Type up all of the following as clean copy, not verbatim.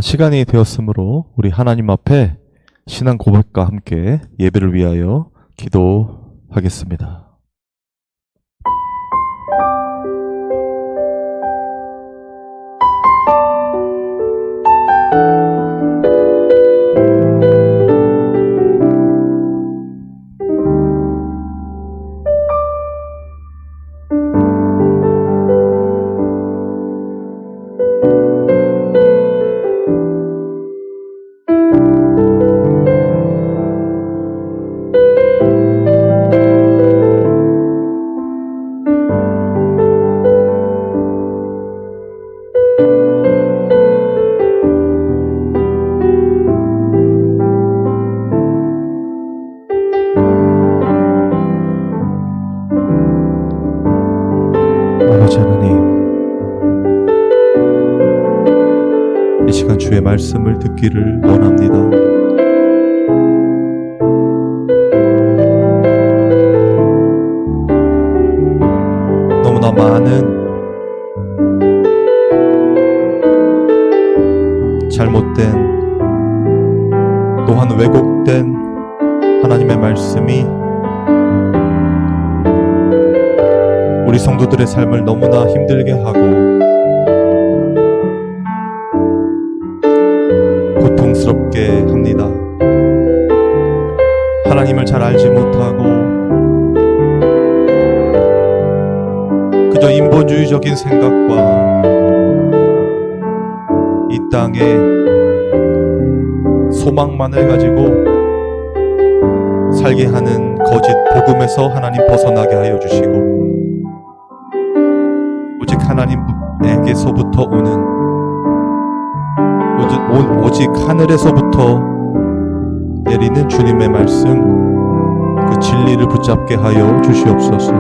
시간이 되었으므로 우리 하나님 앞에 신앙 고백과 함께 예배를 위하여 기도하겠습니다. 아버지 하나님, 이 시간 주의 말씀을 듣기를 원합니다. 너무나 많은 잘못된 또한 왜곡된 하나님의 말씀이 우리 성도들의 삶을 너무나 힘들게 하고 고통스럽게 합니다. 하나님을 잘 알지 못하고 그저 인본주의적인 생각과 이 땅의 소망만을 가지고 살게 하는 거짓 복음에서 하나님 벗어나게 하여 주시고 오직 하나님에게서부터 오는 오직 하늘에서부터 내리는 주님의 말씀, 그 진리를 붙잡게 하여 주시옵소서.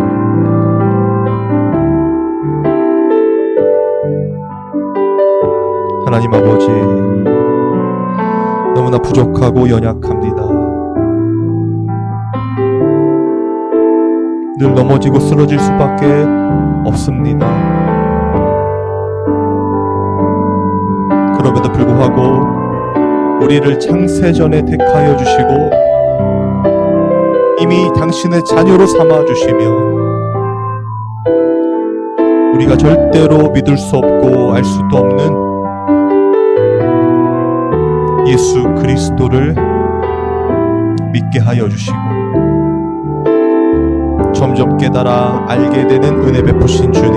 하나님 아버지, 너무나 부족하고 연약합니다. 늘 넘어지고 쓰러질 수밖에 없습니다. 그럼에도 불구하고 우리를 창세전에 택하여 주시고 이미 당신의 자녀로 삼아 주시며 우리가 절대로 믿을 수 없고 알 수도 없는 예수 그리스도를 믿게 하여 주시고 점점 깨달아 알게 되는 은혜 베푸신 주님,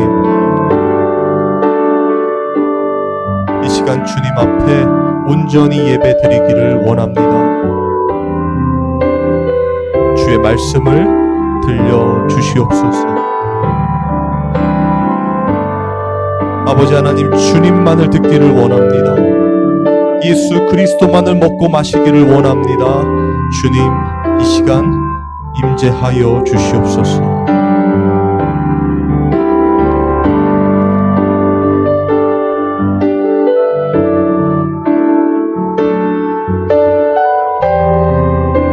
이 시간 주님 앞에 온전히 예배 드리기를 원합니다. 주의 말씀을 들려 주시옵소서. 아버지 하나님, 주님만을 듣기를 원합니다. 예수 그리스도만을 먹고 마시기를 원합니다. 주님, 이 시간 임재하여 주시옵소서.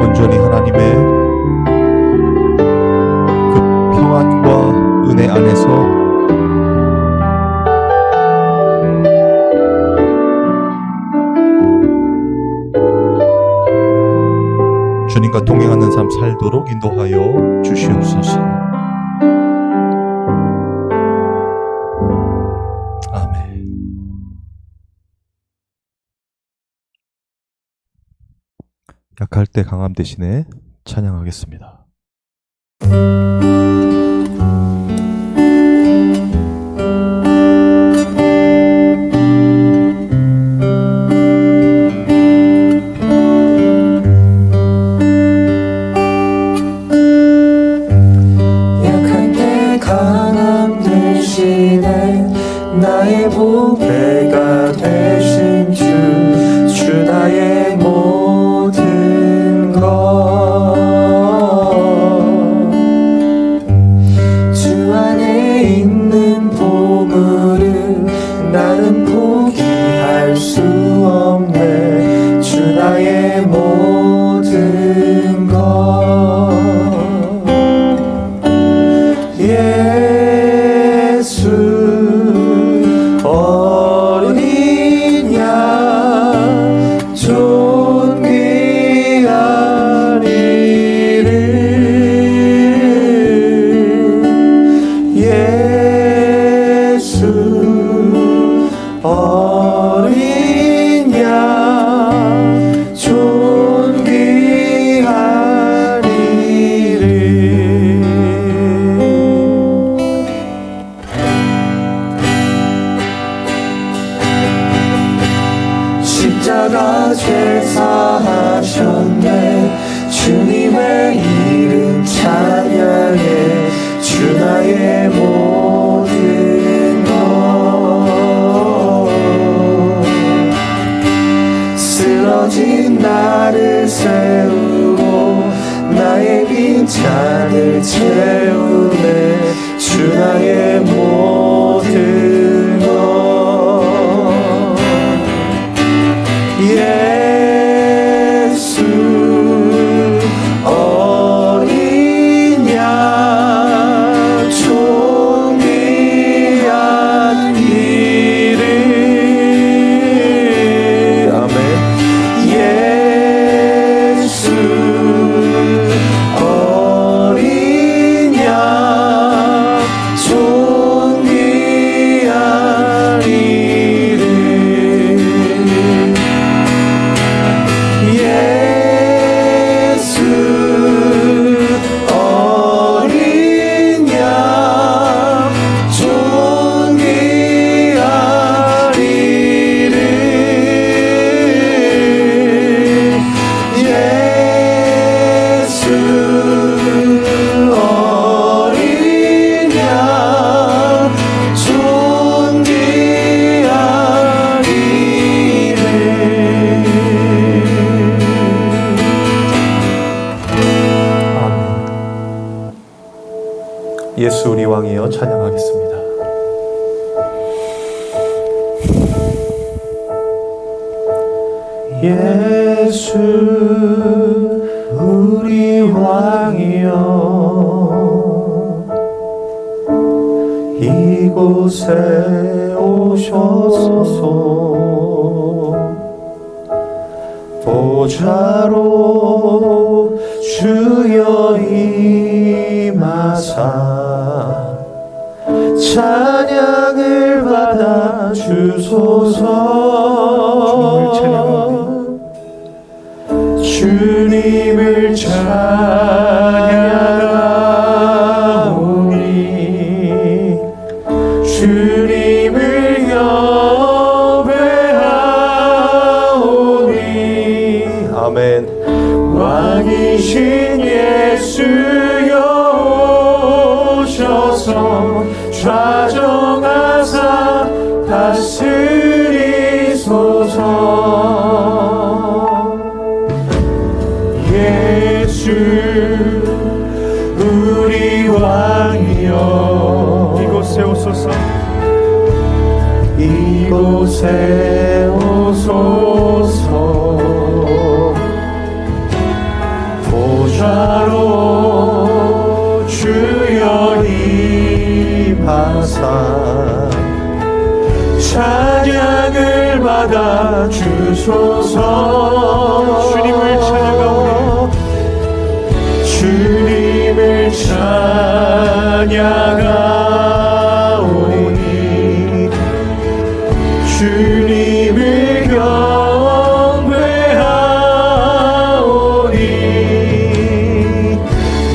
온전히 하나님의 그 평안과 은혜 안에서 주님과 동행하는 삶 살도록 인도하여 주시옵소서. 아멘. 약할 때 강함 대신에 찬양하겠습니다. 나의 보배가 되신 주 나의 모든 것, 주 안에 있는 보물을 나는 포기할 수 없네. 주 나의 모든 것, 예수 어린 양 십자가 제사하셨네. 주님의 이름 찬양해. 주 나의 모든 것. 쓰러진 나를 세우고 나의 빈잔을 채우네. 주 나의 모든 것. 예수 어린 양 존귀한 이름. 아멘. 예수 어린 양 존귀한 이름. 예수 어린 양 존귀한 이름. 예수 어린 양 존귀한 이름. 예수 우리 왕이여 찬양하겠습니다. 예수 우리 왕이여 이곳에 오셔서 보좌로 주여 임하사 찬양을 받아 주소서. 주님을 찬양하오니 주님을 경배하오니. 아멘. 왕이신 예수여 오셔서 좌정하사 다스리소서. 예수 우리 왕이여 이곳에 오소서. 이곳에 오소서. 보좌로 주여 임하사 찬양을 받아 주소서. 주님을 찬양하오니 주님을 찬양하오니 주님을 경배하오니.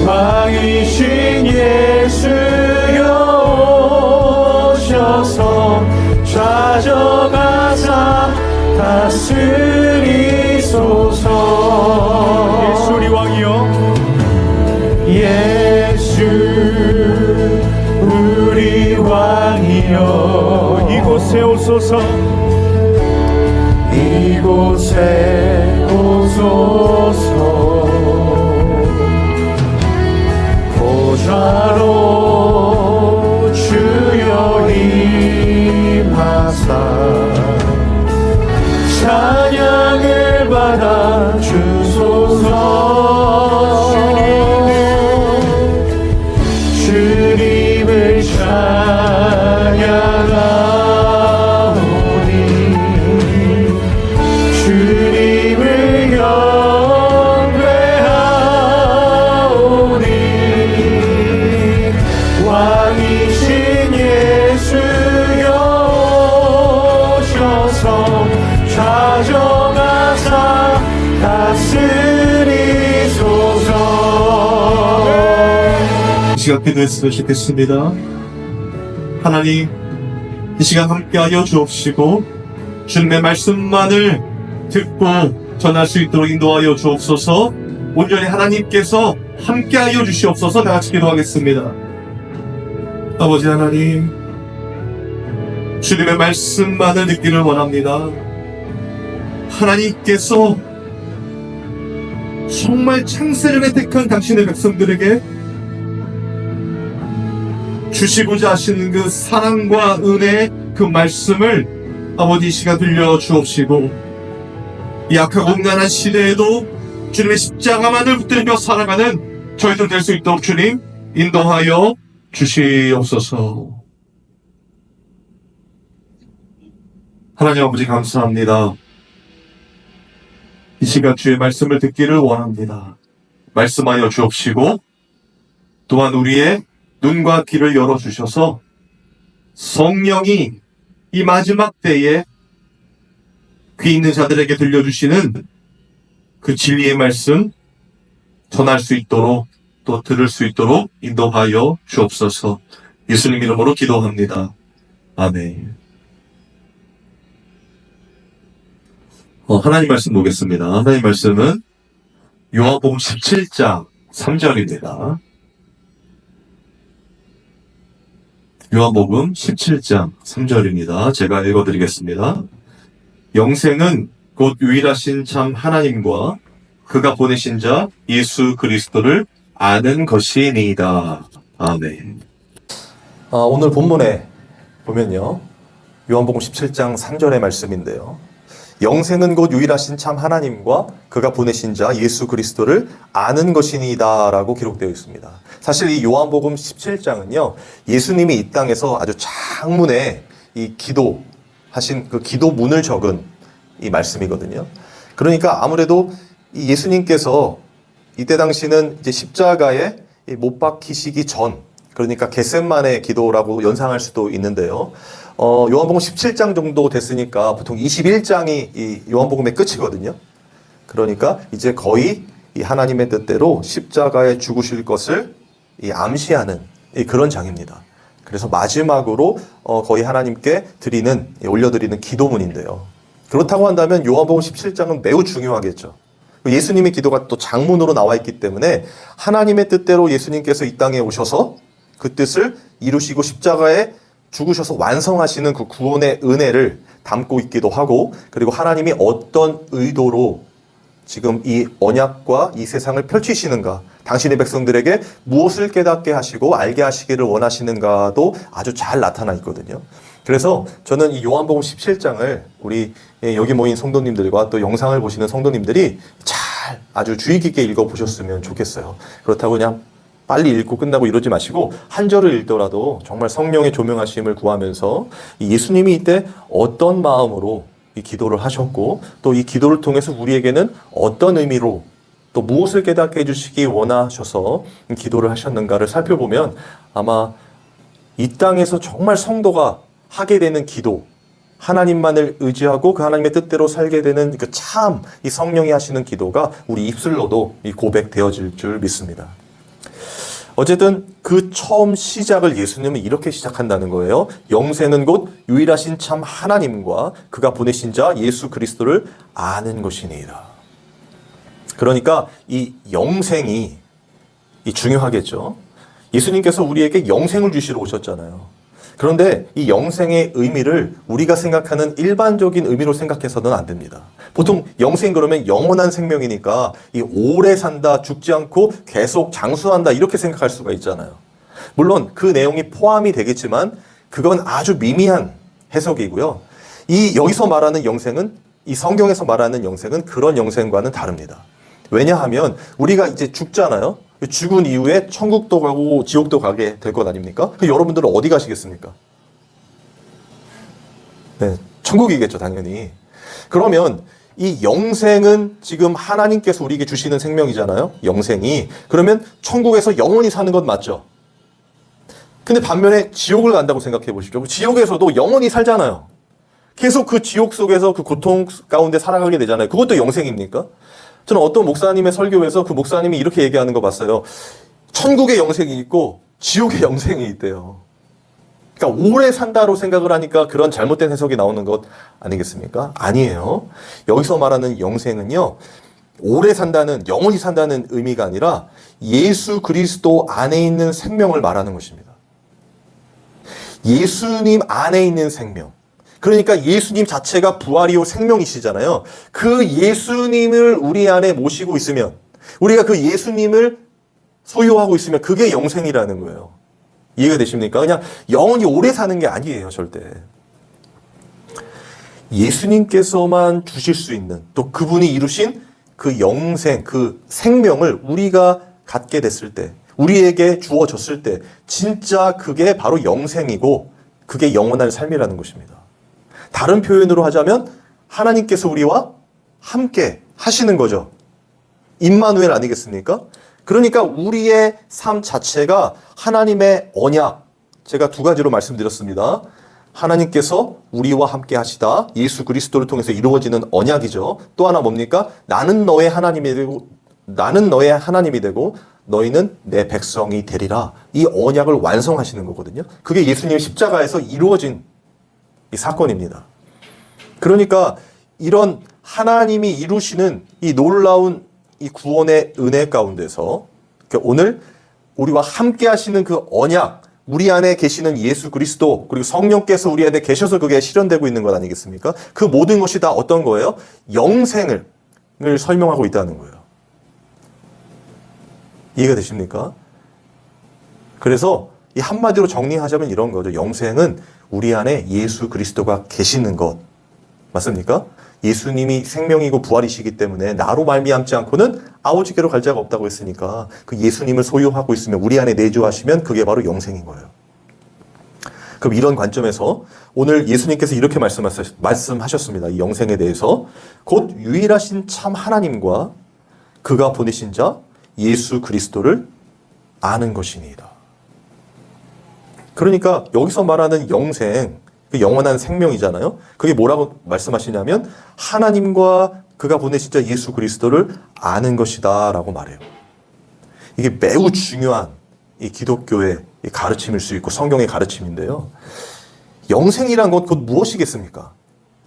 왕이신 예수여 오셔서 좌정하사 다스리소서. 예수 우리 왕이여 예수 우리 왕이여 이곳에 오소서. 이곳에 오소서. 보좌로 주여 임하사 찬양을 받아 주소서. 주님을 찬양하오니 주님을 경배하오니. 왕이신 예수여 오셔서 좌정하사 다스리소서. 이 시간 기도했으면 좋겠습니다. 하나님, 이 시간 함께하여 주옵시고 주님의 말씀만을 듣고 전할 수 있도록 인도하여 주옵소서. 온전히 하나님께서 함께하여 주시옵소서. 다 같이 기도하겠습니다. 아버지 하나님, 주님의 말씀만을 듣기를 원합니다. 하나님께서 정말 창세전에 택한 당신의 백성들에게 주시고자 하시는 그 사랑과 은혜의 그 말씀을 아버지 이 시간 들려주옵시고, 이 악하고 음란한 시대에도 주님의 십자가만을 붙들며 살아가는 저희들 될 수 있도록 주님 인도하여 주시옵소서. 하나님 아버지 감사합니다. 이 시간 주의 말씀을 듣기를 원합니다. 말씀하여 주옵시고, 또한 우리의 눈과 귀를 열어주셔서 성령이 이 마지막 때에 귀 있는 자들에게 들려주시는 그 진리의 말씀 전할 수 있도록, 또 들을 수 있도록 인도하여 주옵소서. 예수님 이름으로 기도합니다. 아멘. 하나님 말씀 보겠습니다. 하나님 말씀은 요한복음 17장 3절입니다. 요한복음 17장 3절입니다. 제가 읽어드리겠습니다. 영생은 곧 유일하신 참 하나님과 그가 보내신 자 예수 그리스도를 아는 것이니이다. 아멘. 오늘 본문에 보면요, 요한복음 17장 3절의 말씀인데요, 영생은 곧 유일하신 참 하나님과 그가 보내신 자 예수 그리스도를 아는 것이니이다 라고 기록되어 있습니다. 사실 이 요한복음 17장은요, 예수님이 이 땅에서 아주 장문의 이 기도하신 그 기도문을 적은 이 말씀이거든요. 그러니까 아무래도 이 예수님께서 이때 당시는 이제 십자가에 못 박히시기 전, 그러니까 겟셋만의 기도라고 연상할 수도 있는데요. 요한복음 17장 정도 됐으니까 보통 21장이 이 요한복음의 끝이거든요. 그러니까 이제 거의 이 하나님의 뜻대로 십자가에 죽으실 것을 이 암시하는 그런 장입니다. 그래서 마지막으로 거의 하나님께 올려드리는 기도문인데요. 그렇다고 한다면 요한복음 17장은 매우 중요하겠죠. 예수님의 기도가 또 장문으로 나와 있기 때문에 하나님의 뜻대로 예수님께서 이 땅에 오셔서 그 뜻을 이루시고 십자가에 죽으셔서 완성하시는 그 구원의 은혜를 담고 있기도 하고, 그리고 하나님이 어떤 의도로 지금 이 언약과 이 세상을 펼치시는가, 당신의 백성들에게 무엇을 깨닫게 하시고 알게 하시기를 원하시는가도 아주 잘 나타나 있거든요. 그래서 저는 이 요한복음 17장을 우리 여기 모인 성도님들과 또 영상을 보시는 성도님들이 잘 아주 주의 깊게 읽어보셨으면 좋겠어요. 그렇다고 그냥 빨리 읽고 끝나고 이러지 마시고 한 절을 읽더라도 정말 성령의 조명하심을 구하면서 이 예수님이 이때 어떤 마음으로 이 기도를 하셨고, 또 이 기도를 통해서 우리에게는 어떤 의미로 또 무엇을 깨닫게 해주시기 원하셔서 기도를 하셨는가를 살펴보면 아마 이 땅에서 정말 성도가 하게 되는 기도, 하나님만을 의지하고 그 하나님의 뜻대로 살게 되는 그 참 이 성령이 하시는 기도가 우리 입술로도 이 고백되어질 줄 믿습니다. 어쨌든 그 처음 시작을 예수님은 이렇게 시작한다는 거예요. 영생은 곧 유일하신 참 하나님과 그가 보내신 자 예수 그리스도를 아는 것이니이다. 그러니까 이 영생이 중요하겠죠. 예수님께서 우리에게 영생을 주시러 오셨잖아요. 그런데 이 영생의 의미를 우리가 생각하는 일반적인 의미로 생각해서는 안 됩니다. 보통 영생 그러면 영원한 생명이니까 이 오래 산다, 죽지 않고 계속 장수한다 이렇게 생각할 수가 있잖아요. 물론 그 내용이 포함이 되겠지만 그건 아주 미미한 해석이고요. 이 여기서 말하는 영생은, 이 성경에서 말하는 영생은 그런 영생과는 다릅니다. 왜냐하면 우리가 이제 죽잖아요. 죽은 이후에 천국도 가고 지옥도 가게 될 것 아닙니까? 여러분들은 어디 가시겠습니까? 네, 천국이겠죠, 당연히. 그러면 이 영생은 지금 하나님께서 우리에게 주시는 생명이잖아요. 영생이. 그러면 천국에서 영원히 사는 건 맞죠? 근데 반면에 지옥을 간다고 생각해 보십시오. 지옥에서도 영원히 살잖아요. 계속 그 지옥 속에서 그 고통 가운데 살아가게 되잖아요. 그것도 영생입니까? 저는 어떤 목사님의 설교에서 그 목사님이 이렇게 얘기하는 거 봤어요. 천국의 영생이 있고 지옥의 영생이 있대요. 그러니까 오래 산다로 생각을 하니까 그런 잘못된 해석이 나오는 것 아니겠습니까? 아니에요. 여기서 말하는 영생은요, 오래 산다는, 영원히 산다는 의미가 아니라 예수 그리스도 안에 있는 생명을 말하는 것입니다. 예수님 안에 있는 생명. 그러니까 예수님 자체가 부활이요 생명이시잖아요. 그 예수님을 우리 안에 모시고 있으면, 우리가 그 예수님을 소유하고 있으면 그게 영생이라는 거예요. 이해가 되십니까? 그냥 영원히 오래 사는 게 아니에요, 절대. 예수님께서만 주실 수 있는, 또 그분이 이루신 그 영생, 그 생명을 우리가 갖게 됐을 때, 우리에게 주어졌을 때, 진짜 그게 바로 영생이고, 그게 영원한 삶이라는 것입니다. 다른 표현으로 하자면, 하나님께서 우리와 함께 하시는 거죠. 임마누엘 아니겠습니까? 그러니까 우리의 삶 자체가 하나님의 언약, 제가 두 가지로 말씀드렸습니다. 하나님께서 우리와 함께 하시다, 예수 그리스도를 통해서 이루어지는 언약이죠. 또 하나 뭡니까? 나는 너의 하나님이 되고 너희는 내 백성이 되리라. 이 언약을 완성하시는 거거든요. 그게 예수님 십자가에서 이루어진 이 사건입니다. 그러니까 이런 하나님이 이루시는 이 놀라운 이 구원의 은혜 가운데서 오늘 우리와 함께 하시는 그 언약, 우리 안에 계시는 예수 그리스도, 그리고 성령께서 우리 안에 계셔서 그게 실현되고 있는 것 아니겠습니까? 그 모든 것이 다 어떤 거예요? 영생을 설명하고 있다는 거예요. 이해가 되십니까? 그래서 이 한마디로 정리하자면 이런 거죠. 영생은 우리 안에 예수 그리스도가 계시는 것. 맞습니까? 예수님이 생명이고 부활이시기 때문에 나로 말미암지 않고는 아버지께로 갈 자가 없다고 했으니까 그 예수님을 소유하고 있으면, 우리 안에 내주하시면 그게 바로 영생인 거예요. 그럼 이런 관점에서 오늘 예수님께서 이렇게 말씀하셨습니다. 이 영생에 대해서 곧 유일하신 참 하나님과 그가 보내신 자 예수 그리스도를 아는 것이니이다. 그러니까 여기서 말하는 영생, 그 영원한 생명이잖아요. 그게 뭐라고 말씀하시냐면 하나님과 그가 보내신 자 예수 그리스도를 아는 것이다 라고 말해요. 이게 매우 중요한 이 기독교의 이 가르침일 수 있고 성경의 가르침인데요. 영생이란 것 곧 무엇이겠습니까?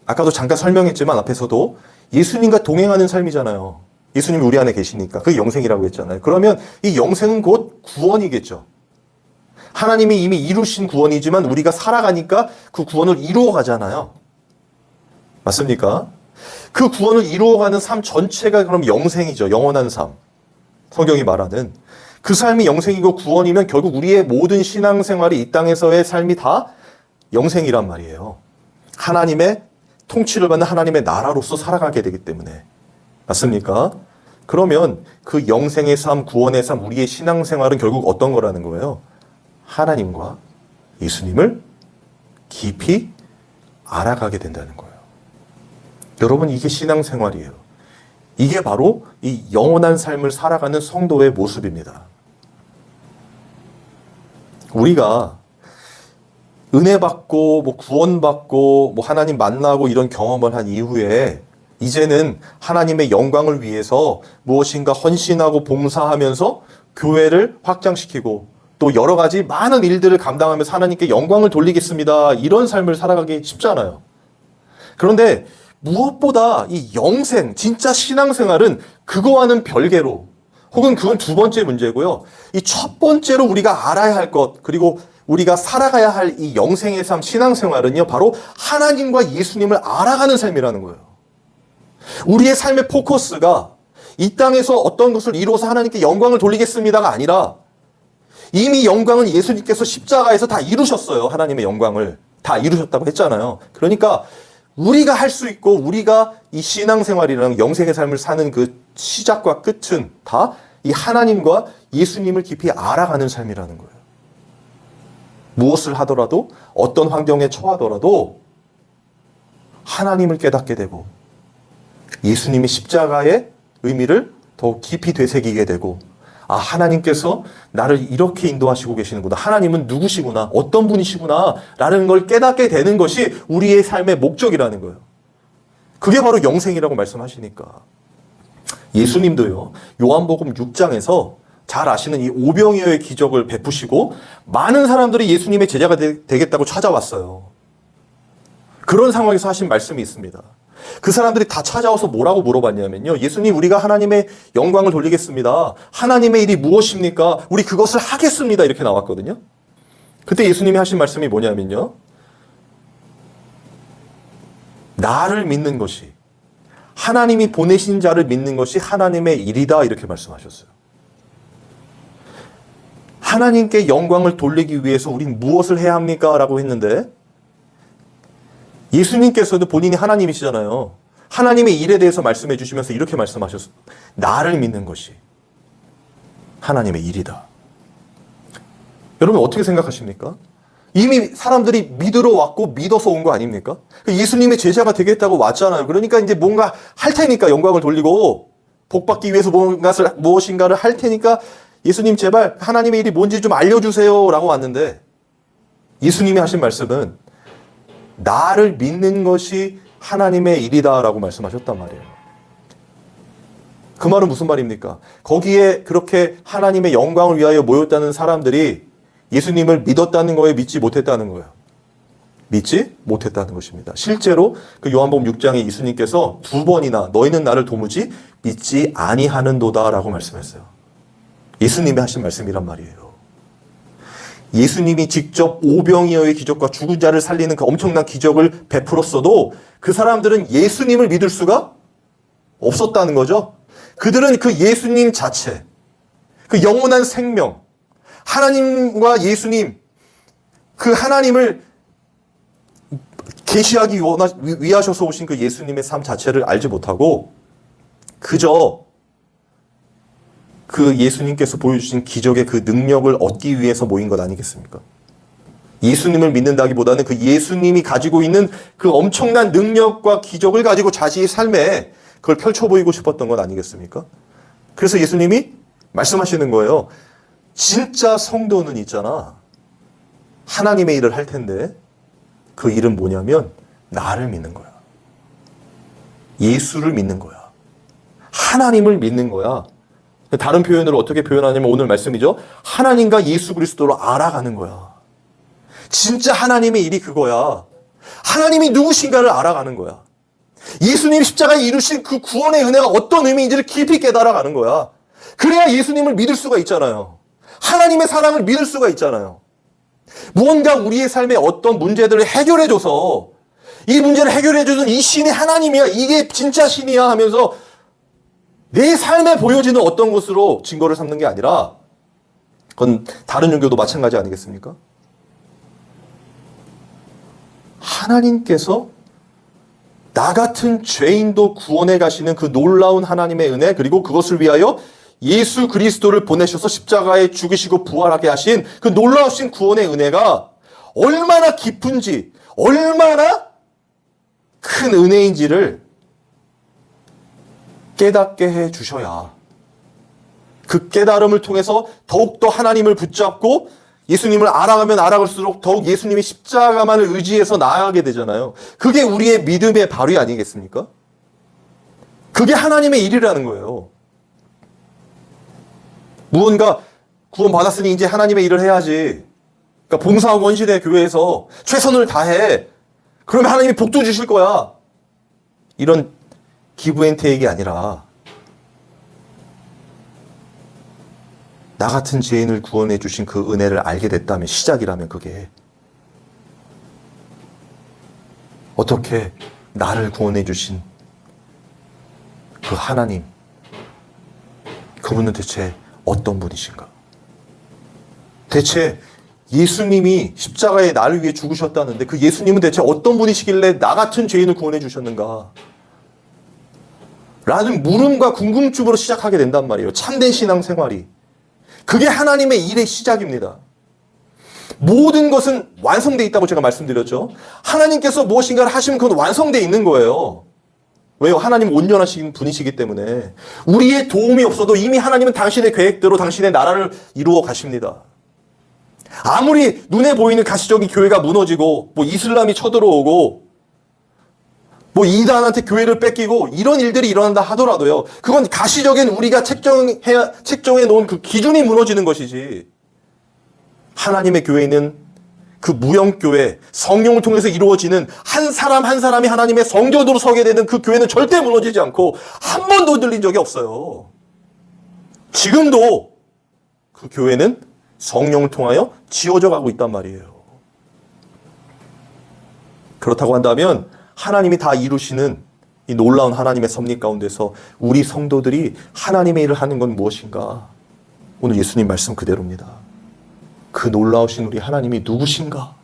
아까도 잠깐 설명했지만 앞에서도 예수님과 동행하는 삶이잖아요. 예수님이 우리 안에 계시니까 그게 영생이라고 했잖아요. 그러면 이 영생은 곧 구원이겠죠. 하나님이 이미 이루신 구원이지만 우리가 살아가니까 그 구원을 이루어 가잖아요. 맞습니까? 그 구원을 이루어가는 삶 전체가 그럼 영생이죠. 영원한 삶. 성경이 말하는 그 삶이 영생이고 구원이면 결국 우리의 모든 신앙생활이 이 땅에서의 삶이 다 영생이란 말이에요. 하나님의 통치를 받는 하나님의 나라로서 살아가게 되기 때문에. 맞습니까? 그러면 그 영생의 삶, 구원의 삶, 우리의 신앙생활은 결국 어떤 거라는 거예요? 하나님과 예수님을 깊이 알아가게 된다는 거예요. 여러분, 이게 신앙생활이에요. 이게 바로 이 영원한 삶을 살아가는 성도의 모습입니다. 우리가 은혜 받고 구원 받고 하나님 만나고 이런 경험을 한 이후에 이제는 하나님의 영광을 위해서 무엇인가 헌신하고 봉사하면서 교회를 확장시키고 또 여러 가지 많은 일들을 감당하면서 하나님께 영광을 돌리겠습니다. 이런 삶을 살아가기 쉽잖아요. 그런데 무엇보다 이 영생, 진짜 신앙생활은 그거와는 별개로, 혹은 그건 두 번째 문제고요. 이 첫 번째로 우리가 알아야 할 것, 그리고 우리가 살아가야 할 이 영생의 삶, 신앙생활은요, 바로 하나님과 예수님을 알아가는 삶이라는 거예요. 우리의 삶의 포커스가 이 땅에서 어떤 것을 이루어서 하나님께 영광을 돌리겠습니다가 아니라 이미 영광은 예수님께서 십자가에서 다 이루셨어요. 하나님의 영광을 다 이루셨다고 했잖아요. 그러니까 우리가 할 수 있고 우리가 이 신앙생활이라는 영생의 삶을 사는 그 시작과 끝은 다 이 하나님과 예수님을 깊이 알아가는 삶이라는 거예요. 무엇을 하더라도 어떤 환경에 처하더라도 하나님을 깨닫게 되고 예수님의 십자가의 의미를 더 깊이 되새기게 되고, 아, 하나님께서 나를 이렇게 인도하시고 계시는구나. 하나님은 누구시구나. 어떤 분이시구나. 라는 걸 깨닫게 되는 것이 우리의 삶의 목적이라는 거예요. 그게 바로 영생이라고 말씀하시니까. 예수님도요, 요한복음 6장에서 잘 아시는 이 오병이어의 기적을 베푸시고 많은 사람들이 예수님의 제자가 되겠다고 찾아왔어요. 그런 상황에서 하신 말씀이 있습니다. 그 사람들이 다 찾아와서 뭐라고 물어봤냐면요. 예수님, 우리가 하나님의 영광을 돌리겠습니다. 하나님의 일이 무엇입니까? 우리 그것을 하겠습니다. 이렇게 나왔거든요. 그때 예수님이 하신 말씀이 뭐냐면요. 나를 믿는 것이, 하나님이 보내신 자를 믿는 것이 하나님의 일이다. 이렇게 말씀하셨어요. 하나님께 영광을 돌리기 위해서 우린 무엇을 해야 합니까? 라고 했는데 예수님께서도 본인이 하나님이시잖아요. 하나님의 일에 대해서 말씀해 주시면서 이렇게 말씀하셨어요. 나를 믿는 것이 하나님의 일이다. 여러분 어떻게 생각하십니까? 이미 사람들이 믿으러 왔고 믿어서 온 거 아닙니까? 예수님의 제자가 되겠다고 왔잖아요. 그러니까 이제 뭔가 할 테니까 영광을 돌리고 복받기 위해서 무엇인가를 할 테니까 예수님 제발 하나님의 일이 뭔지 좀 알려주세요 라고 왔는데 예수님이 하신 말씀은 나를 믿는 것이 하나님의 일이다 라고 말씀하셨단 말이에요. 그 말은 무슨 말입니까? 거기에 그렇게 하나님의 영광을 위하여 모였다는 사람들이 예수님을 믿었다는 거예요? 믿지 못했다는 거예요? 믿지 못했다는 것입니다. 실제로 그 요한복음 6장에 예수님께서 2번이나 너희는 나를 도무지 믿지 아니하는도다 라고 말씀했어요. 예수님이 하신 말씀이란 말이에요. 예수님이 직접 오병이어의 기적과 죽은 자를 살리는 그 엄청난 기적을 베풀었어도 그 사람들은 예수님을 믿을 수가 없었다는 거죠. 그들은 그 예수님 자체, 그 영원한 생명, 하나님과 예수님, 그 하나님을 계시하기 위하셔서 오신 그 예수님의 삶 자체를 알지 못하고 그저 그 예수님께서 보여주신 기적의 그 능력을 얻기 위해서 모인 것 아니겠습니까? 예수님을 믿는다기보다는 그 예수님이 가지고 있는 그 엄청난 능력과 기적을 가지고 자신의 삶에 그걸 펼쳐 보이고 싶었던 것 아니겠습니까? 그래서 예수님이 말씀하시는 거예요. 진짜 성도는 있잖아. 하나님의 일을 할 텐데 그 일은 뭐냐면 나를 믿는 거야. 예수를 믿는 거야. 하나님을 믿는 거야. 다른 표현으로 어떻게 표현하냐면 오늘 말씀이죠. 하나님과 예수 그리스도를 알아가는 거야. 진짜 하나님의 일이 그거야. 하나님이 누구신가를 알아가는 거야. 예수님 십자가에 이루신 그 구원의 은혜가 어떤 의미인지를 깊이 깨달아가는 거야. 그래야 예수님을 믿을 수가 있잖아요. 하나님의 사랑을 믿을 수가 있잖아요. 무언가 우리의 삶에 어떤 문제들을 해결해줘서 이 문제를 해결해주는 이 신이 하나님이야. 이게 진짜 신이야 하면서 내 삶에 보여지는 어떤 것으로 증거를 삼는 게 아니라 그건 다른 종교도 마찬가지 아니겠습니까? 하나님께서 나 같은 죄인도 구원해 가시는 그 놀라운 하나님의 은혜 그리고 그것을 위하여 예수 그리스도를 보내셔서 십자가에 죽으시고 부활하게 하신 그 놀라우신 구원의 은혜가 얼마나 깊은지 얼마나 큰 은혜인지를 깨닫게 해 주셔야 그 깨달음을 통해서 더욱더 하나님을 붙잡고 예수님을 알아가면 알아갈수록 더욱 예수님의 십자가만을 의지해서 나아가게 되잖아요. 그게 우리의 믿음의 발휘 아니겠습니까? 그게 하나님의 일이라는 거예요. 무언가 구원받았으니 이제 하나님의 일을 해야지. 그러니까 봉사하고 원시대 교회에서 최선을 다해. 그러면 하나님이 복도 주실 거야. 이런 기브앤테이크가 아니라 나 같은 죄인을 구원해 주신 그 은혜를 알게 됐다면 시작이라면 그게 어떻게 나를 구원해 주신 그 하나님 그분은 대체 어떤 분이신가? 대체 예수님이 십자가에 나를 위해 죽으셨다는데 그 예수님은 대체 어떤 분이시길래 나 같은 죄인을 구원해 주셨는가? 라는 물음과 궁금증으로 시작하게 된단 말이에요. 참된 신앙 생활이. 그게 하나님의 일의 시작입니다. 모든 것은 완성되어 있다고 제가 말씀드렸죠. 하나님께서 무엇인가를 하시면 그건 완성되어 있는 거예요. 왜요? 하나님은 온전하신 분이시기 때문에 우리의 도움이 없어도 이미 하나님은 당신의 계획대로 당신의 나라를 이루어 가십니다. 아무리 눈에 보이는 가시적인 교회가 무너지고 뭐 이슬람이 쳐들어오고 뭐 이단한테 교회를 뺏기고 이런 일들이 일어난다 하더라도요. 그건 가시적인 우리가 책정해 놓은 그 기준이 무너지는 것이지. 하나님의 교회는 그 무형교회, 성령을 통해서 이루어지는 한 사람 한 사람이 하나님의 성전으로 서게 되는 그 교회는 절대 무너지지 않고 한 번도 흔들린 적이 없어요. 지금도 그 교회는 성령을 통하여 지어져 가고 있단 말이에요. 그렇다고 한다면 하나님이 다 이루시는 이 놀라운 하나님의 섭리 가운데서 우리 성도들이 하나님의 일을 하는 건 무엇인가? 오늘 예수님 말씀 그대로입니다. 그 놀라우신 우리 하나님이 누구신가?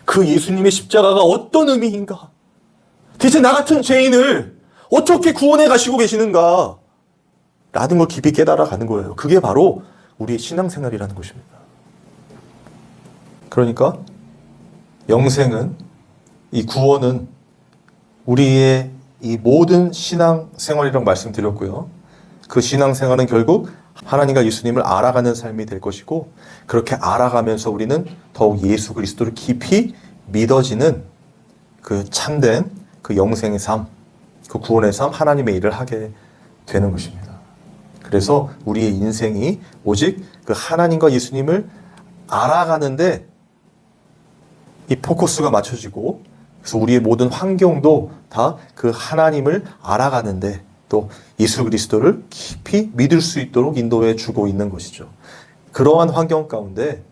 그 예수님의 십자가가 어떤 의미인가? 대체 나 같은 죄인을 어떻게 구원해 가시고 계시는가? 라는 걸 깊이 깨달아가는 거예요. 그게 바로 우리의 신앙생활이라는 것입니다. 그러니까 영생은, 이 구원은 우리의 이 모든 신앙생활이라고 말씀드렸고요. 그 신앙생활은 결국 하나님과 예수님을 알아가는 삶이 될 것이고, 그렇게 알아가면서 우리는 더욱 예수 그리스도를 깊이 믿어지는 그 참된 그 영생의 삶, 그 구원의 삶, 하나님의 일을 하게 되는 것입니다. 그래서 우리의 인생이 오직 그 하나님과 예수님을 알아가는데 이 포커스가 맞춰지고, 그래서 우리의 모든 환경도 다 그 하나님을 알아가는데 또 예수 그리스도를 깊이 믿을 수 있도록 인도해 주고 있는 것이죠. 그러한 환경 가운데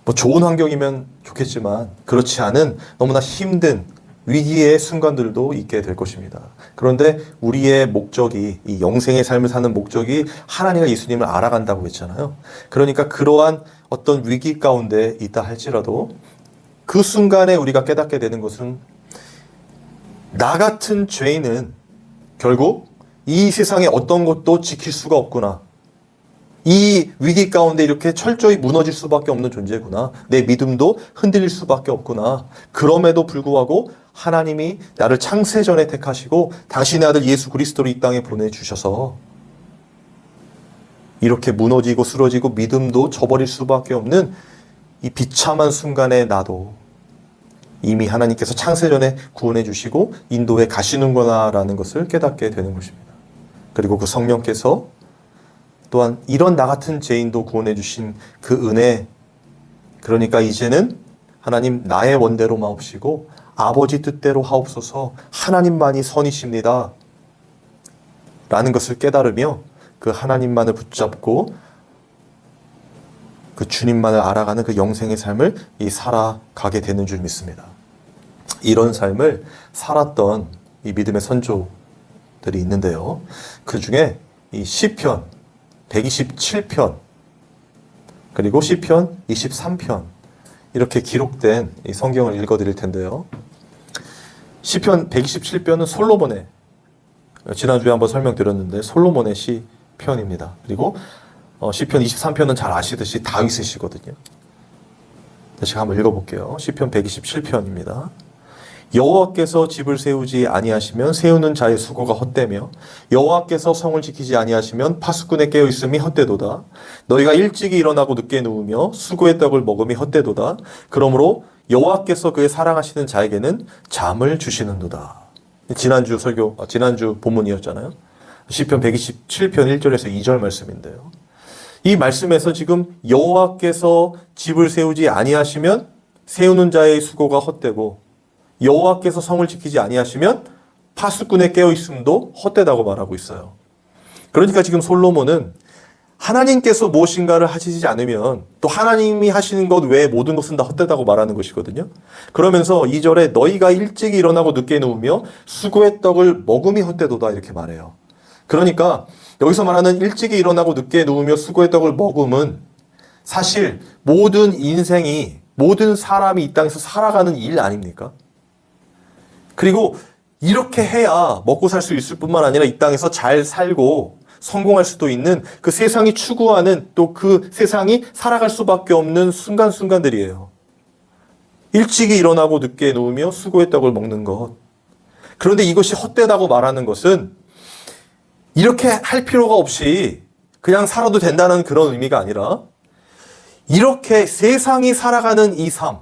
뭐 좋은 환경이면 좋겠지만 그렇지 않은 너무나 힘든 위기의 순간들도 있게 될 것입니다. 그런데 우리의 목적이, 이 영생의 삶을 사는 목적이 하나님과 예수님을 알아간다고 했잖아요. 그러니까 그러한 어떤 위기 가운데 있다 할지라도 그 순간에 우리가 깨닫게 되는 것은 나 같은 죄인은 결국 이 세상에 어떤 것도 지킬 수가 없구나. 이 위기 가운데 이렇게 철저히 무너질 수밖에 없는 존재구나. 내 믿음도 흔들릴 수밖에 없구나. 그럼에도 불구하고 하나님이 나를 창세전에 택하시고 당신의 아들 예수 그리스도를 이 땅에 보내주셔서 이렇게 무너지고 쓰러지고 믿음도 저버릴 수밖에 없는 이 비참한 순간에 나도 이미 하나님께서 창세전에 구원해 주시고 인도해 가시는구나라는 것을 깨닫게 되는 것입니다. 그리고 그 성령께서 또한 이런 나 같은 죄인도 구원해 주신 그 은혜, 그러니까 이제는 하나님 나의 원대로 마옵시고 아버지 뜻대로 하옵소서, 하나님만이 선이십니다 라는 것을 깨달으며 그 하나님만을 붙잡고 그 주님만을 알아가는 그 영생의 삶을 살아가게 되는 줄 믿습니다. 이런 삶을 살았던 이 믿음의 선조들이 있는데요. 그 중에 이 시편 127편 그리고 시편 23편 이렇게 기록된 이 성경을 읽어드릴 텐데요. 시편 127편은 솔로몬의, 지난주에 한번 설명드렸는데 솔로몬의 시편입니다. 그리고 시편 23편은 잘 아시듯이 다윗의 시거든요. 제가 한번 읽어볼게요. 시편 127편입니다. 여호와께서 집을 세우지 아니하시면 세우는 자의 수고가 헛되며 여호와께서 성을 지키지 아니하시면 파수꾼의 깨어있음이 헛되도다. 너희가 일찍이 일어나고 늦게 누우며 수고의 떡을 먹음이 헛되도다. 그러므로 여호와께서 그의 사랑하시는 자에게는 잠을 주시는도다. 지난주 본문이었잖아요. 시편 127편 1절에서 2절 말씀인데요. 이 말씀에서 지금 여호와께서 집을 세우지 아니하시면 세우는 자의 수고가 헛되고 여호와께서 성을 지키지 아니하시면 파수꾼의 깨어있음도 헛되다고 말하고 있어요. 그러니까 지금 솔로몬은 하나님께서 무엇인가를 하시지 않으면 또 하나님이 하시는 것 외에 모든 것은 다 헛되다고 말하는 것이거든요. 그러면서 2절에 너희가 일찍 일어나고 늦게 누우며 수고의 떡을 먹음이 헛되도다 이렇게 말해요. 그러니까 여기서 말하는 일찍이 일어나고 늦게 누우며 수고의 떡을 먹음은 사실 모든 인생이, 모든 사람이 이 땅에서 살아가는 일 아닙니까? 그리고 이렇게 해야 먹고 살 수 있을 뿐만 아니라 이 땅에서 잘 살고 성공할 수도 있는 그 세상이 추구하는 또 그 세상이 살아갈 수밖에 없는 순간순간들이에요. 일찍이 일어나고 늦게 누우며 수고의 떡을 먹는 것. 그런데 이것이 헛되다고 말하는 것은 이렇게 할 필요가 없이 그냥 살아도 된다는 그런 의미가 아니라 이렇게 세상이 살아가는 이 삶,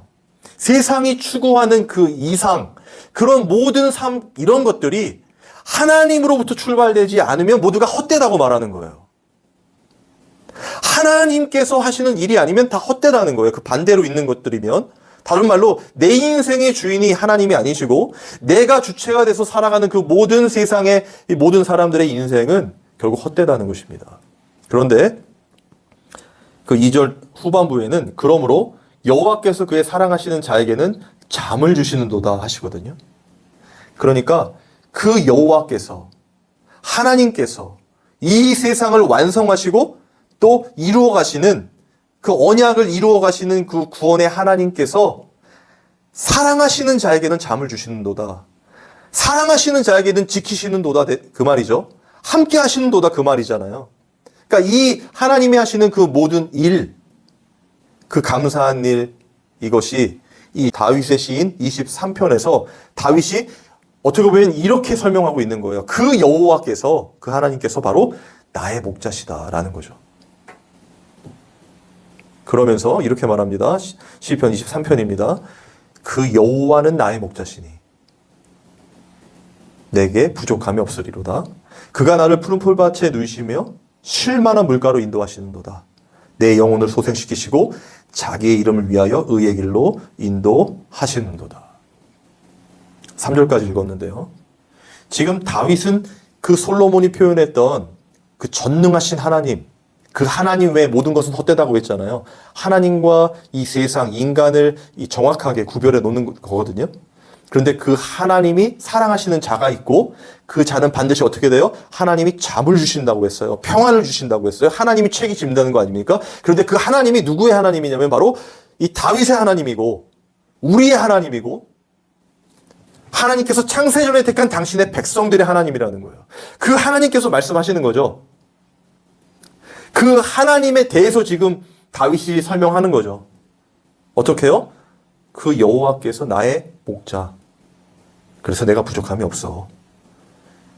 세상이 추구하는 그 이상, 그런 모든 삶, 이런 것들이 하나님으로부터 출발되지 않으면 모두가 헛되다고 말하는 거예요. 하나님께서 하시는 일이 아니면 다 헛되다는 거예요. 그 반대로 있는 것들이면. 다른 말로 내 인생의 주인이 하나님이 아니시고 내가 주체가 돼서 살아가는 그 모든 세상의 이 모든 사람들의 인생은 결국 헛되다는 것입니다. 그런데 그 2절 후반부에는 그러므로 여호와께서 그의 사랑하시는 자에게는 잠을 주시는도다 하시거든요. 그러니까 그 여호와께서, 하나님께서 이 세상을 완성하시고 또 이루어 가시는, 그 언약을 이루어 가시는 그 구원의 하나님께서 사랑하시는 자에게는 잠을 주시는도다. 사랑하시는 자에게는 지키시는도다, 그 말이죠. 함께 하시는도다, 그 말이잖아요. 그러니까 이 하나님이 하시는 그 모든 일, 그 감사한 일, 이것이 이 다윗의 시인 23편에서 다윗이 어떻게 보면 이렇게 설명하고 있는 거예요. 그 여호와께서, 그 하나님께서 바로 나의 목자시다라는 거죠. 그러면서 이렇게 말합니다. 시편 23편입니다. 그 여호와는 나의 목자시니 내게 부족함이 없으리로다. 그가 나를 푸른 풀밭에 누이시며 쉴 만한 물가로 인도하시는도다. 내 영혼을 소생시키시고 자기의 이름을 위하여 의의 길로 인도하시는도다. 3절까지 읽었는데요. 지금 다윗은 그 솔로몬이 표현했던 그 전능하신 하나님, 그 하나님 외에 모든 것은 헛되다고 했잖아요. 하나님과 이 세상, 인간을 정확하게 구별해 놓는 거거든요. 그런데 그 하나님이 사랑하시는 자가 있고 그 자는 반드시 어떻게 돼요? 하나님이 잠을 주신다고 했어요. 평안을 주신다고 했어요. 하나님이 책임진다는 거 아닙니까? 그런데 그 하나님이 누구의 하나님이냐면 바로 이 다윗의 하나님이고 우리의 하나님이고 하나님께서 창세전에 택한 당신의 백성들의 하나님이라는 거예요. 그 하나님께서 말씀하시는 거죠. 그 하나님에 대해서 지금 다윗이 설명하는 거죠. 어떻게 해요? 그 여호와께서 나의 목자. 그래서 내가 부족함이 없어.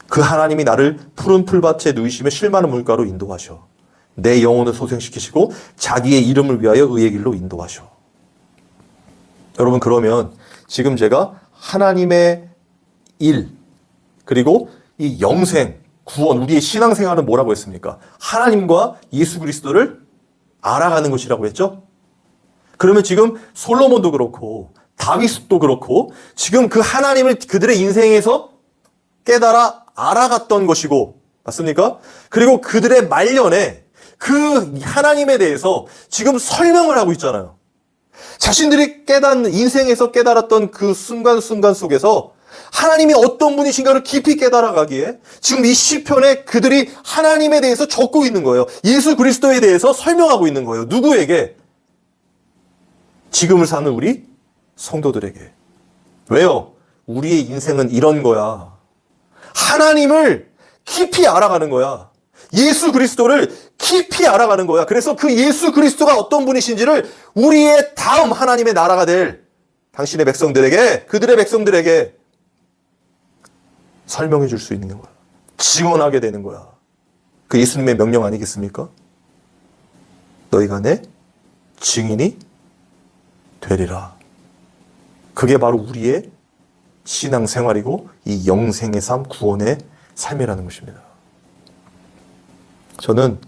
그 하나님이 나를 푸른 풀밭에 누이시며 쉴 만한 물가로 인도하셔. 내 영혼을 소생시키시고 자기의 이름을 위하여 의의 길로 인도하셔. 여러분, 그러면 지금 제가 하나님의 일, 그리고 이 영생, 구원, 우리의 신앙생활은 뭐라고 했습니까? 하나님과 예수 그리스도를 알아가는 것이라고 했죠? 그러면 지금 솔로몬도 그렇고 다윗도 그렇고 지금 그 하나님을 그들의 인생에서 깨달아 알아갔던 것이고, 맞습니까? 그리고 그들의 말년에 그 하나님에 대해서 지금 설명을 하고 있잖아요. 자신들이 인생에서 깨달았던 그 순간순간 속에서 하나님이 어떤 분이신가를 깊이 깨달아가기에 지금 이 시편에 그들이 하나님에 대해서 적고 있는 거예요. 예수 그리스도에 대해서 설명하고 있는 거예요. 누구에게? 지금을 사는 우리 성도들에게. 왜요? 우리의 인생은 이런 거야. 하나님을 깊이 알아가는 거야. 예수 그리스도를 깊이 알아가는 거야. 그래서 그 예수 그리스도가 어떤 분이신지를 우리의 다음 하나님의 나라가 될 당신의 백성들에게, 그들의 백성들에게 설명해 줄 수 있는 거야. 지원하게 되는 거야. 그 예수님의 명령 아니겠습니까? 너희가 내 증인이 되리라. 그게 바로 우리의 신앙생활이고 이 영생의 삶, 구원의 삶이라는 것입니다. 저는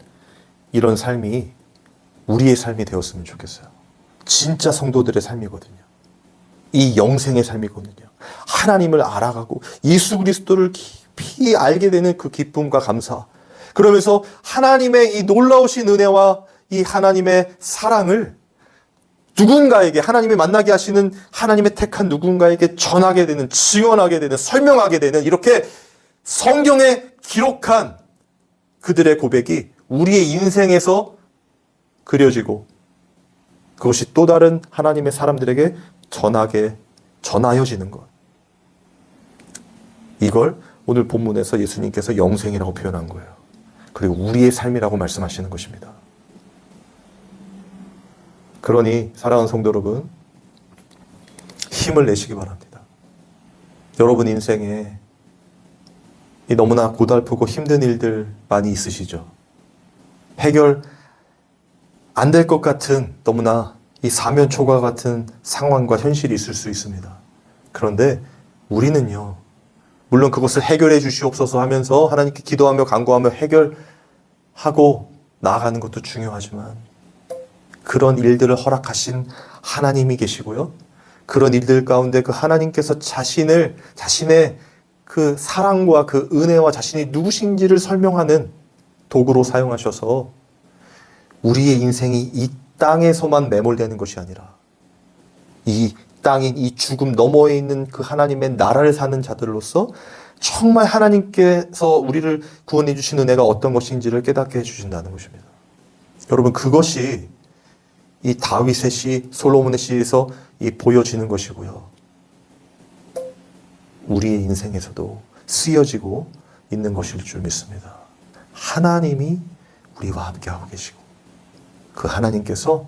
이런 삶이 우리의 삶이 되었으면 좋겠어요. 진짜 성도들의 삶이거든요. 이 영생의 삶이거든요. 하나님을 알아가고 예수 그리스도를 깊이 알게 되는 그 기쁨과 감사, 그러면서 하나님의 이 놀라우신 은혜와 이 하나님의 사랑을 누군가에게, 하나님이 만나게 하시는 하나님의 택한 누군가에게 전하게 되는, 지원하게 되는, 설명하게 되는, 이렇게 성경에 기록한 그들의 고백이 우리의 인생에서 그려지고 그것이 또 다른 하나님의 사람들에게 전하여지는 것. 이걸 오늘 본문에서 예수님께서 영생이라고 표현한 거예요. 그리고 우리의 삶이라고 말씀하시는 것입니다. 그러니 사랑하는 성도 여러분, 힘을 내시기 바랍니다. 여러분 인생에 이 너무나 고달프고 힘든 일들 많이 있으시죠? 해결 안 될 것 같은 너무나 이 사면초가 같은 상황과 현실이 있을 수 있습니다. 그런데 우리는요, 물론 그것을 해결해 주시옵소서 하면서 하나님께 기도하며 간구하며 해결하고 나아가는 것도 중요하지만, 그런 일들을 허락하신 하나님이 계시고요, 그런 일들 가운데 그 하나님께서 자신의 그 사랑과 그 은혜와 자신이 누구신지를 설명하는 도구로 사용하셔서 우리의 인생이 이 땅에서만 매몰되는 것이 아니라 이 땅인 이 죽음 너머에 있는 그 하나님의 나라를 사는 자들로서 정말 하나님께서 우리를 구원해 주신 은혜가 어떤 것인지를 깨닫게 해주신다는 것입니다. 여러분, 그것이 이 다윗의 시, 솔로몬의 시에서 이 보여지는 것이고요, 우리의 인생에서도 쓰여지고 있는 것일 줄 믿습니다. 하나님이 우리와 함께하고 계시고 그 하나님께서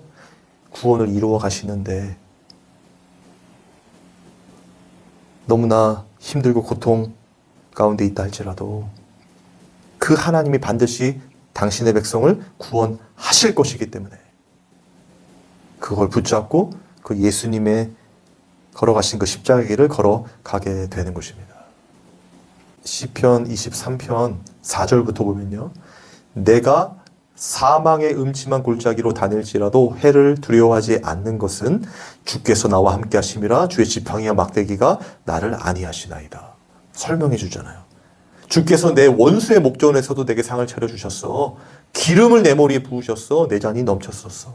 구원을 이루어 가시는데 너무나 힘들고 고통 가운데 있다 할지라도 그 하나님이 반드시 당신의 백성을 구원하실 것이기 때문에 그걸 붙잡고 그 예수님의 걸어가신 그 십자가의 길을 걸어가게 되는 것입니다. 시편 23편 4절부터 보면요, 내가 사망의 음침한 골짜기로 다닐지라도 해를 두려워하지 않는 것은 주께서 나와 함께 하심이라. 주의 지팡이와 막대기가 나를 안위하시나이다. 설명해 주잖아요. 주께서 내 원수의 목전에서도 내게 상을 차려주셨어. 기름을 내 머리에 부으셨어. 내 잔이 넘쳤었어.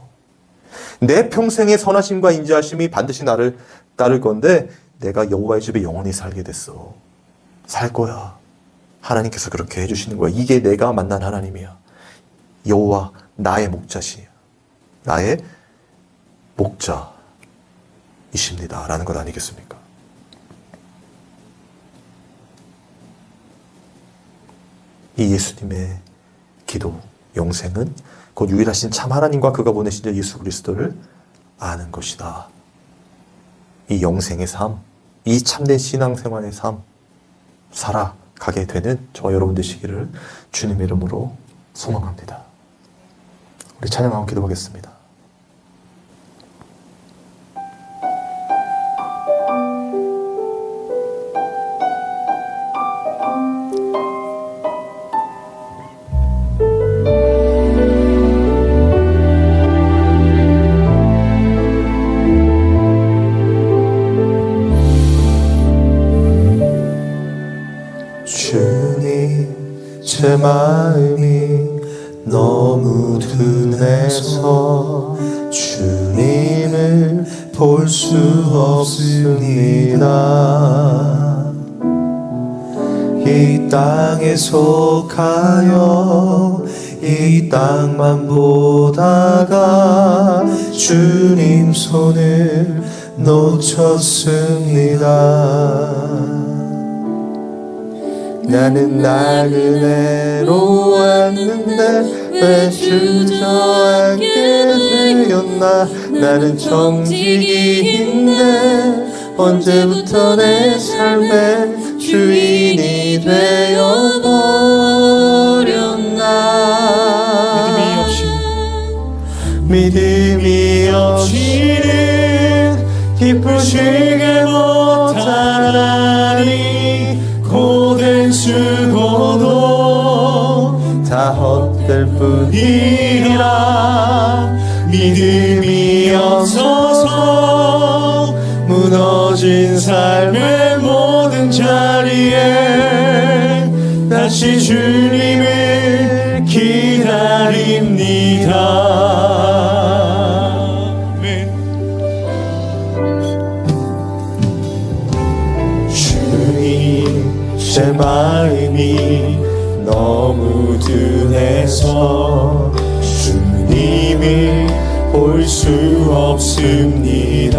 내 평생의 선하심과 인자하심이 반드시 나를 따를 건데 내가 여호와의 집에 영원히 살게 됐어. 살 거야. 하나님께서 그렇게 해주시는 거야. 이게 내가 만난 하나님이야. 여호와 나의 목자시야. 나의 목자이십니다. 라는 것 아니겠습니까? 이 예수님의 기도, 영생은 곧 유일하신 참 하나님과 그가 보내신 자 예수 그리스도를 아는 것이다. 이 영생의 삶, 이 참된 신앙생활의 삶 살아가게 되는 저와 여러분 되시기를 주님의 이름으로 소망합니다. 우리 찬양하고 기도하겠습니다. 주님, 제 마음이 너무 둔해서 주님을 볼 수 없습니다. 이 땅에 속하여 이 땅만 보다가 주님 손을 놓쳤습니다. 나는 나그네로 왔는데 왜 주저앉게 되었나. 나는 정직인데 언제부터 내 삶의 주인이 되어버렸나. 믿음이 없이는 기쁘시게 못하나니 고된 수고도 다 헛될 뿐이라. 믿음이 없어서 무너진 삶의 모든 자리에 다시 주님을 기다립니다. 주님, 제 마음이 너무 둔해서 주님을 볼 수 없습니다.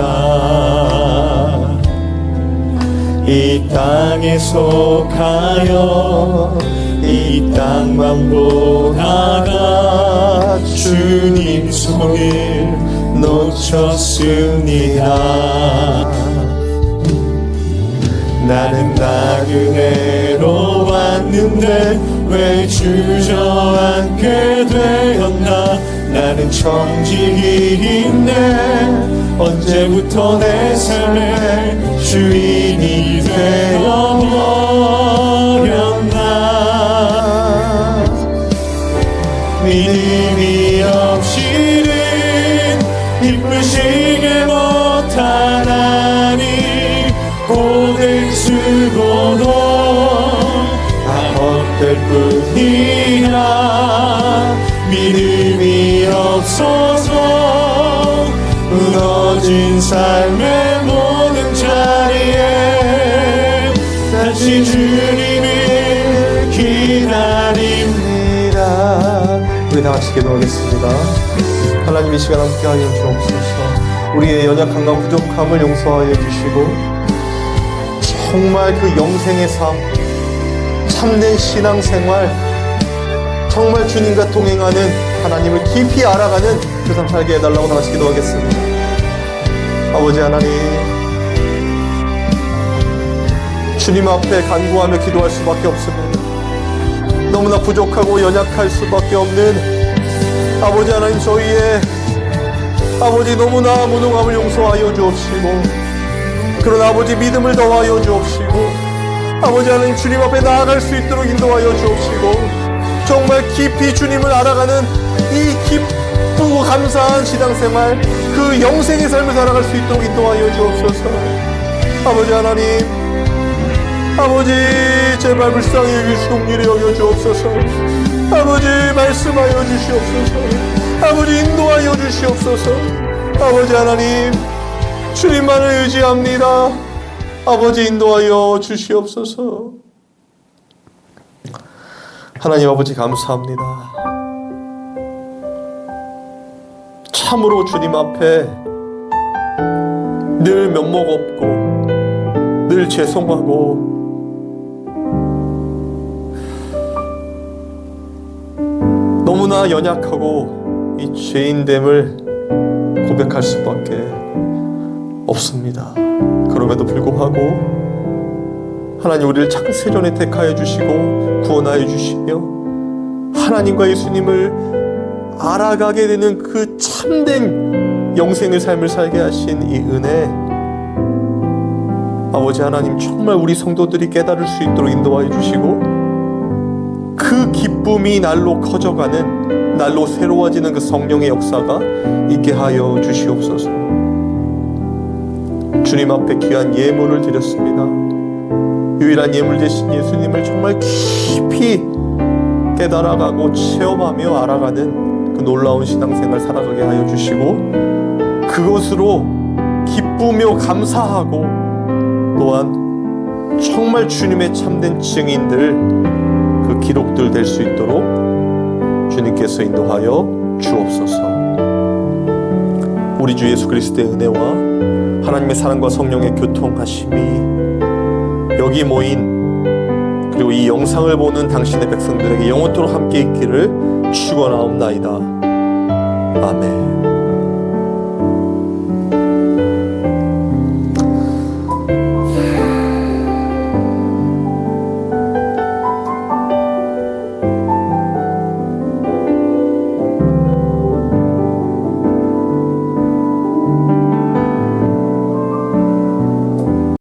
이 땅에 속하여 이 땅만 보다가 주님 손을 놓쳤습니다. 나는 나그네로 왔는데 왜 주저앉게 되었나. 나는 청직이인데 언제부터 내 삶의 주인이 되어버렸나. 믿음이 없이는 기쁘시게 못하나니 고백 쓰고도 다 헛될 뿐이라. 믿음이 없어서 무너진 삶의 모든 자리에 다시 주님을 기다립니다. 우리 다 같이 기도하겠습니다. 하나님, 이 시간 함께하여 주옵소서. 우리의 연약함과 부족함을 용서하여 주시고 정말 그 영생의 삶, 참된 신앙생활, 정말 주님과 동행하는, 하나님을 깊이 알아가는 그 삶 살게 해달라고 다 같이 기도하겠습니다. 아버지 하나님, 주님 앞에 간구하며 기도할 수밖에 없습니다. 너무나 부족하고 연약할 수밖에 없는 아버지 하나님, 저희의 아버지 너무나 무능함을 용서하여 주옵시고, 그런 아버지 믿음을 더하여 주옵시고, 아버지 하나님 주님 앞에 나아갈 수 있도록 인도하여 주옵시고, 정말 깊이 주님을 알아가는 이 기쁘고 감사한 신앙생활, 그 영생의 삶을 살아갈 수 있도록 인도하여 주옵소서. 아버지 하나님, 아버지 제발 불쌍히 여기시고 일을 여겨 주옵소서. 아버지 말씀하여 주시옵소서. 아버지 인도하여 주시옵소서. 아버지 하나님, 주님만을 의지합니다. 아버지 인도하여 주시옵소서. 하나님 아버지 감사합니다. 참으로 주님 앞에 늘 면목 없고 늘 죄송하고 너무나 연약하고 이 죄인됨을 고백할 수밖에 없습니다. 그럼에도 불구하고 하나님, 우리를 창세전에 택하여 주시고 구원하여 주시며 하나님과 예수님을 알아가게 되는 그 참된 영생의 삶을 살게 하신 이 은혜, 아버지 하나님, 정말 우리 성도들이 깨달을 수 있도록 인도하여 주시고 그 기쁨이 날로 커져가는, 날로 새로워지는 그 성령의 역사가 있게 하여 주시옵소서. 주님 앞에 귀한 예물을 드렸습니다. 유일한 예물 되신 예수님을 정말 깊이 깨달아가고 체험하며 알아가는 그 놀라운 신앙생활 살아가게 하여 주시고, 그것으로 기쁘며 감사하고 또한 정말 주님의 참된 증인들, 그 기록들 될 수 있도록 주님께서 인도하여 주옵소서. 우리 주 예수 그리스도의 은혜와 하나님의 사랑과 성령의 교통하심이 여기 모인 그리고 이 영상을 보는 당신의 백성들에게 영원토록 함께 있기를 축원하옵나이다. 아멘.